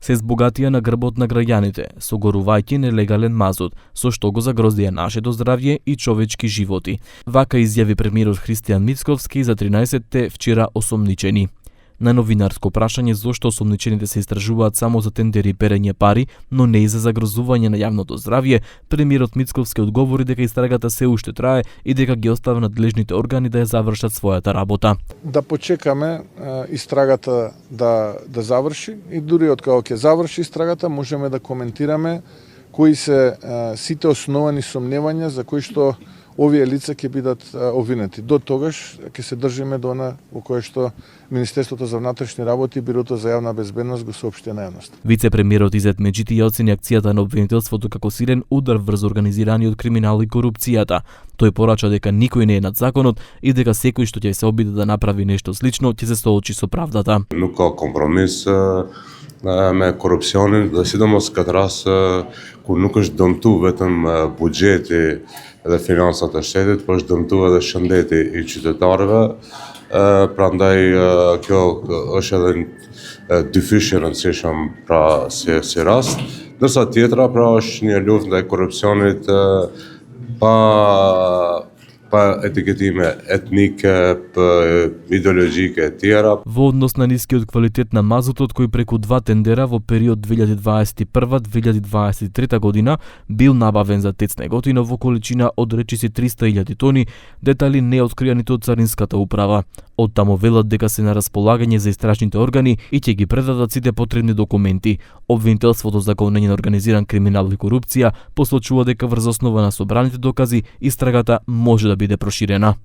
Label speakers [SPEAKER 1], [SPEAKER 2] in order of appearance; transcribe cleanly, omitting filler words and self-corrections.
[SPEAKER 1] се збогатија на грбот на граѓаните, согорувајќи нелегален мазут, со што го загрозија нашето здравје и човечки животи. Вака изјави премиерот Христијан Мицковски за 13-те вчера осомничени. На новинарско прашање зошто осомничените се истражуваат само за тендери и перење пари, но не и за загрозување на јавното здравје, премиерот Мицковски одговори дека истрагата се уште трае и дека ги остава надлежните органи да ја завршат својата работа.
[SPEAKER 2] Да почекаме истрагата да заврши и дури од кога ќе заврши истрагата можеме да коментираме кои се сите основани сомневања за кои што овие лица ќе бидат обвинети. До тогаш ќе се држиме до она во кое што Министерството за внатрешни работи и Бирото за јавна безбедност го соопшти на јавноста.
[SPEAKER 1] Вице-премиерот Изет Меджити ја оцени акцијата на обвинителството како силен удар врз организираниот криминал и корупцијата. Тој порача дека никој не е над законот и дека секој што ќе се обиде да направи нешто слично ќе се соочи со правдата.
[SPEAKER 3] Nunca kompromiss me korrupsjonen, dhe sidomos këtë rast ku nuk është dëmtu vetëm buxheti dhe finansat e shtetit, por është dëmtu edhe shëndeti i qytetarëve. Prandaj kjo është edhe dyfysh i rëndësishëm pra si rast. Ndërsa tjetra pra është një luftë ndaj korrupsionit pa етикетиме етнике, идеологијке и тjera.
[SPEAKER 1] Во однос на нискиот квалитет на мазутот кој преку два тендера во период 2021-2023 година бил набавен за ТЕЦ Неготино во количина од речиси 300.000 тони, детали не открија ниту од Царинската управа. Од таму велат дека се на располагање за истражните органи и ќе ги предадат сите потребни документи. Обвинителството за гонење на организиран криминал и корупција посочува дека врз основа на собраните докази истрагата може да биде проширена.